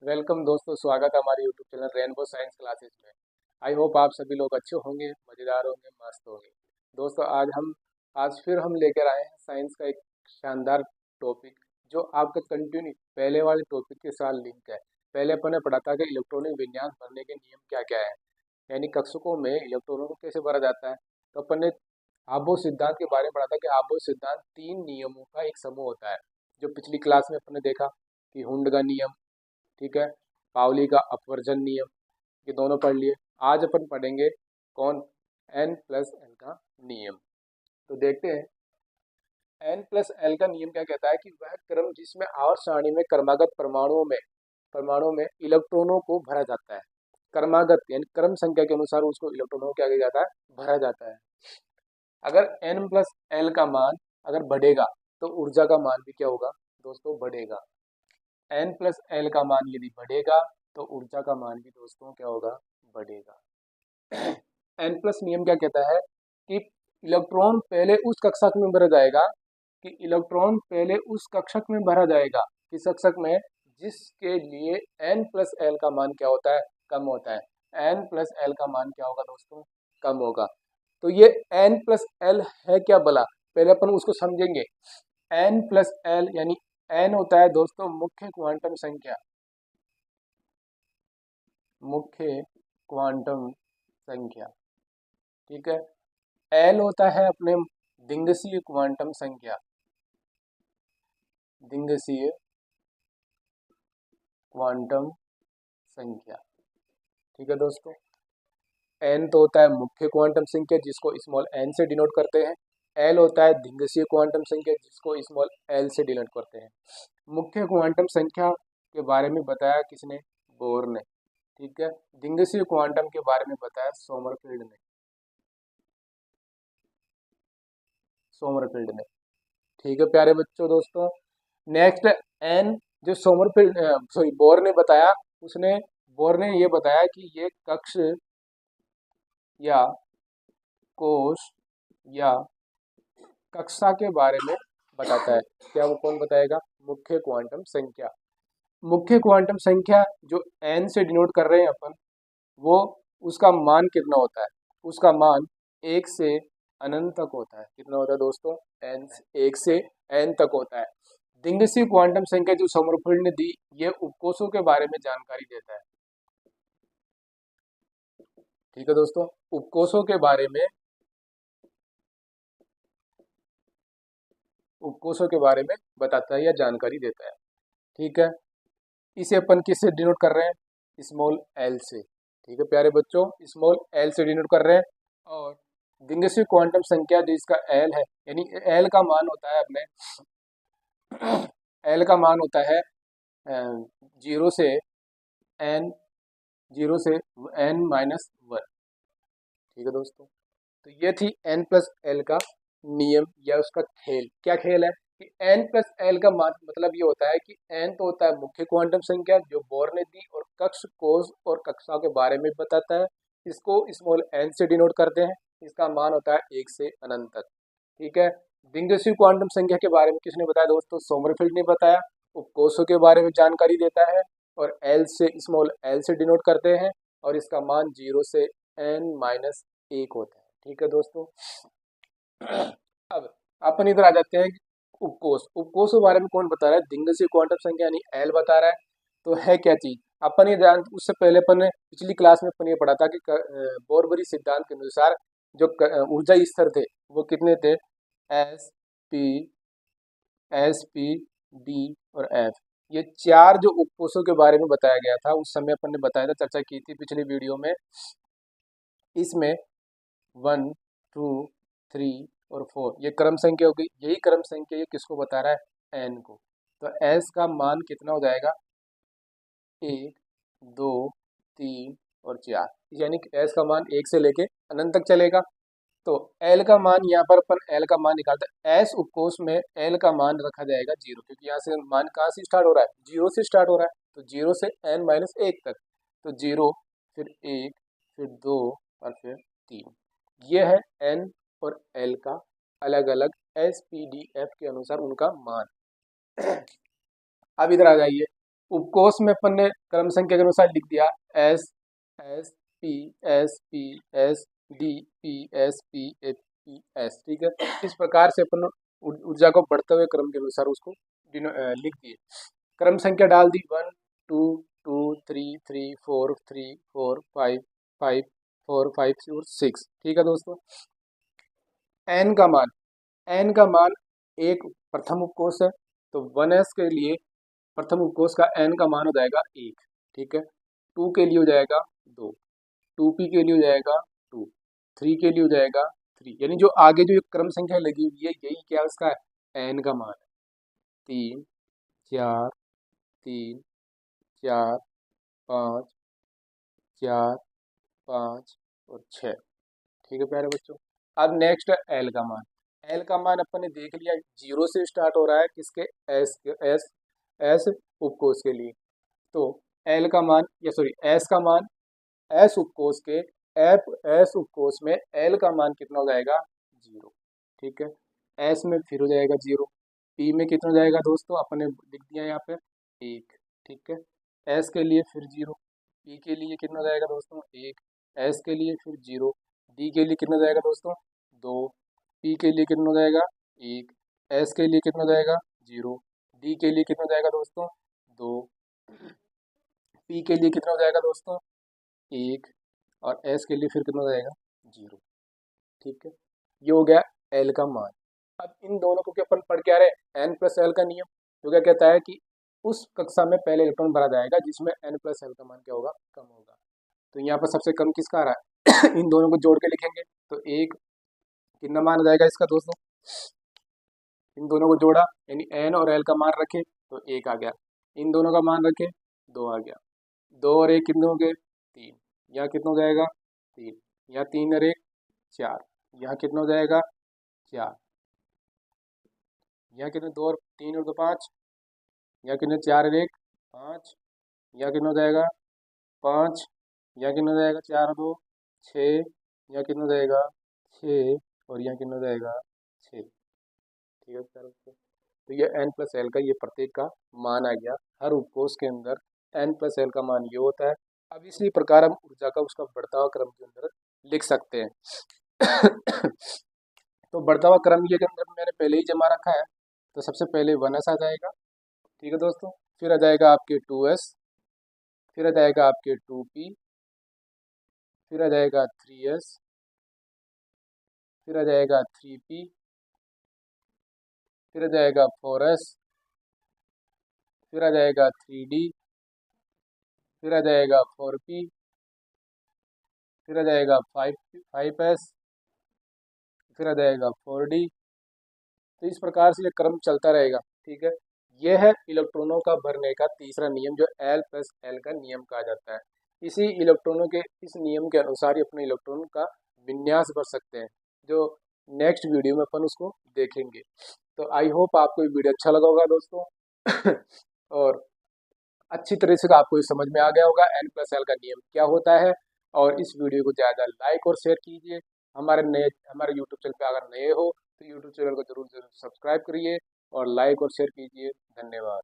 Welcome दोस्तों, स्वागत है हमारे YouTube channel rainbow science classes में। आई होप आप सभी लोग अच्छे होंगे, मज़ेदार होंगे, मस्त होंगे। दोस्तों आज फिर हम लेकर आए हैं साइंस का एक शानदार टॉपिक, जो आपका कंटिन्यू पहले वाले टॉपिक के साथ लिंक है। पहले अपन ने पढ़ा था कि इलेक्ट्रॉनिक विन्यास भरने के नियम क्या क्या है, यानी कक्षकों में इलेक्ट्रॉनों को कैसे भरा जाता है। तो अपन ने आबो सिद्धांत के बारे में पढ़ा था कि आबो सिद्धांत 3 नियमों का एक समूह होता है, जो पिछली क्लास में अपन ने देखा कि हुंड का नियम, ठीक है, पाउली का अपवर्जन नियम, ये दोनों पढ़ लिए। आज अपन पढ़ेंगे कौन, N+L का नियम। तो देखते हैं N+L का नियम क्या कहता है कि वह क्रम जिसमें आवर्त सारणी में क्रमागत परमाणुओं में इलेक्ट्रॉनों को भरा जाता है। क्रमागत यानी क्रम संख्या के अनुसार उसको इलेक्ट्रॉनों को क्या किया जाता है, भरा जाता है। अगर N+L का मान अगर बढ़ेगा तो ऊर्जा का मान भी क्या होगा दोस्तों, बढ़ेगा। N+L का मान यदि बढ़ेगा तो ऊर्जा का मान भी दोस्तों क्या होगा, बढ़ेगा। N+ नियम क्या कहता है कि इलेक्ट्रॉन पहले उस कक्षक में भरा जाएगा, किस कक्षक में, जिसके लिए N+L का मान क्या होता है, कम होता है। N+L का मान क्या होगा दोस्तों, कम होगा। तो ये N+L है क्या भला, पहले अपन उसको समझेंगे। N+L यानी N होता है दोस्तों मुख्य क्वांटम संख्या, ठीक है। L होता है अपने दिंगसीय क्वांटम संख्या, ठीक है दोस्तों। N तो होता है मुख्य क्वांटम संख्या, जिसको स्मॉल n से डिनोट करते हैं। L होता है दिंगसीय क्वांटम संख्या, जिसको स्मॉल l से डिनोट करते हैं। मुख्य क्वांटम संख्या के बारे में बताया किसने, बोर ने, ठीक है। दिंगसीय क्वांटम के बारे में बताया सोमरफील्ड ने, ठीक है प्यारे बच्चों। दोस्तों नेक्स्ट एन, जो बोर ने ये बताया कि ये कक्ष या कोश या कक्षा के बारे में बताता है। क्या वो कौन बताएगा, मुख्य क्वांटम संख्या जो n से डिनोट कर रहे हैं अपन, वो उसका मान कितना होता है, उसका मान 1 से अनंत तक होता है। कितना होता है दोस्तों, n 1 से n तक होता है। दिंगसीय क्वांटम संख्या जो सोमरफेल्ड ने दी, ये उपकोषों के बारे में जानकारी देता है, ठीक है दोस्तों। उपकोषों के बारे में बताता है या जानकारी देता है, ठीक है। इसे अपन किससे डिनोट कर रहे हैं, स्मॉल l से, ठीक है प्यारे बच्चों, स्मॉल l से डिनोट कर रहे हैं। और दिंगसीय क्वांटम संख्या जिसका l है, यानी l का मान होता है अपने l का मान होता है 0 से n, n-1, ठीक है दोस्तों। तो ये थी N+L का नियम या उसका खेल। क्या खेल है कि N+L का मतलब ये होता है कि N तो होता है मुख्य क्वांटम संख्या जो बोर ने दी, और कक्ष, कोष और कक्षा के बारे में बताता है। इसको स्मॉल n से डिनोट करते हैं। इसका मान होता है 1 से अनंत तक, ठीक है। दिंगसीय क्वांटम संख्या के बारे में किसने बताया दोस्तों, सोमरफेल्ड ने बताया। उपकोषों के बारे में जानकारी देता है, और स्मॉल l से डिनोट करते हैं, और इसका मान 0 से n-1 होता है, ठीक है दोस्तों। अब अपन इधर आ जाते हैं उपकोष के बारे में कौन बता रहा है, दिंगसीय क्वांटम संख्या यानी L बता रहा है। तो है क्या चीज, अपन ये जान, उससे पहले अपन ने पिछली क्लास में अपन ये पढ़ा था कि बोरबरी सिद्धांत के अनुसार जो ऊर्जा स्तर थे वो कितने थे, S, P, D और F। ये 4 जो उपकोषों के बारे में बताया गया था, उस समय अपन ने बताया था, चर्चा की थी पिछली वीडियो में। इसमें 1, 2, 3 और 4 ये क्रम संख्या होगी। यही क्रम संख्या ये किसको बता रहा है, n को। तो s का मान कितना हो जाएगा, 1, 2, 3 और 4, यानी कि s का मान 1 से लेके अनंत तक चलेगा। तो l का मान, यहाँ पर अपन l का मान निकालते हैं। s उपकोष में l का मान रखा जाएगा 0, क्योंकि यहाँ से मान कहाँ से स्टार्ट हो रहा है, 0 से स्टार्ट हो रहा है। तो 0 से n-1 तक, तो 0, फिर 1, फिर 2 और फिर 3। ये है n और l का अलग अलग SPDF के अनुसार उनका मान। अब इधर आ जाइए, उपकोष में अपन ने क्रम संख्या के अनुसार लिख दिया S S P S P S D P S P A P S, ठीक है। इस प्रकार से अपन ऊर्जा को बढ़ते हुए क्रम के अनुसार उसको लिख दिए। क्रम संख्या डाल दी 1 2 2 3 3 4 3 4 5 5 4 5 और 6, ठीक है दोस्तों। एन का मान, एन का मान एक प्रथम उपकोष है, तो 1s के लिए प्रथम उपकोष का एन का मान हो जाएगा 1, ठीक है। 2 के लिए हो जाएगा 2, 2p के लिए हो जाएगा 2, 3 के लिए हो जाएगा 3, यानी जो आगे जो क्रम संख्या लगी हुई है यही क्या उसका एन का मान है। 3 4 3 4 5 4 5 और 6, ठीक है प्यारे बच्चों। अब नेक्स्ट है एल का मान। एल का मान अपन ने देख लिया 0 से स्टार्ट हो रहा है किसके एस एस उपकोष के लिए, तो एल का मान या सॉरी एस का मान, एस उपकोष के एस उपकोष में एल का मान कितना हो जाएगा 0, ठीक है। एस में फिर हो जाएगा 0, पी में कितना हो जाएगा दोस्तों अपन ने लिख दिया यहाँ पे 1, ठीक है। एस के लिए फिर 0, पी के लिए कितना हो जाएगा दोस्तों 1, एस के लिए फिर 0, डी के लिए कितना हो जाएगा दोस्तों 2, पी के लिए कितना हो जाएगा 1, एस के लिए कितना हो जाएगा 0, डी के लिए कितना हो जाएगा दोस्तों 2, पी के लिए कितना हो जाएगा दोस्तों 1 और एस के लिए फिर कितना हो जाएगा 0, ठीक है। ये हो गया एल का मान। अब इन दोनों को क्या अपन पढ़ के आ रहे हैं एन प्लस एल का नियम, जो क्या कहता है कि उस कक्षा में पहले इलेक्ट्रॉन भरा जाएगा जिसमें एन प्लस एल का मान क्या होगा कम होगा। तो यहाँ पर सबसे कम किसका आ रहा है इन दोनों को जोड़ के लिखेंगे तो एक कितना मान आ जाएगा इसका दोस्तों, इन दोनों को जोड़ा यानी एन और एल का मान रखे तो 1 आ गया, इन दोनों का मान रखे 2 आ गया, 2 और 1 कितने हो गए 3, यहाँ कितना हो जाएगा 3, यहाँ 3 और 1 4, यहाँ कितना हो जाएगा 4, यहाँ कितने 2 और 3 और 2 5, यहाँ कितने 4 और 1 5, यहाँ कितना हो जाएगा 5, यहाँ कितना हो जाएगा 4 और 2 6, यहाँ कितना हो जाएगा 6 और यहाँ कितना हो जाएगा 6, ठीक है सर। तो ये एन प्लस एल का ये प्रत्येक का मान आ गया। हर उपकोष के अंदर एन प्लस एल का मान ये होता है। अब इसी प्रकार हम ऊर्जा का उसका बढ़ता हुआ क्रम के अंदर लिख सकते हैं तो बढ़ता हुआ क्रम ये के अंदर मैंने पहले ही जमा रखा है, तो सबसे पहले 1s आ जाएगा, ठीक है दोस्तों। फिर आ जाएगा आपके 2s, फिर आ जाएगा आपके 2p, फिर आ जाएगा 3s, फिर आ जाएगा 3p, फिर आ जाएगा 4s, फिर आ जाएगा 3d, फिर आ जाएगा 4p, फिर आ जाएगा 5s, फिर आ जाएगा 4d। तो इस प्रकार से ये क्रम चलता रहेगा, ठीक है। यह है इलेक्ट्रॉनों का भरने का तीसरा नियम जो एल प्लस एल का नियम कहा जाता है। इसी इलेक्ट्रॉनों के इस नियम के अनुसार ही अपने इलेक्ट्रॉन का विन्यास भर सकते हैं, जो नेक्स्ट वीडियो में अपन उसको देखेंगे। तो आई होप आपको ये वीडियो अच्छा लगा होगा दोस्तों और अच्छी तरह से आपको ये समझ में आ गया होगा एन प्लस एल का नियम क्या होता है। और इस वीडियो को ज़्यादा लाइक और शेयर कीजिए। हमारे यूट्यूब चैनल पे अगर नए हो तो यूट्यूब चैनल को जरूर जरूर सब्सक्राइब करिए और लाइक और शेयर कीजिए। धन्यवाद।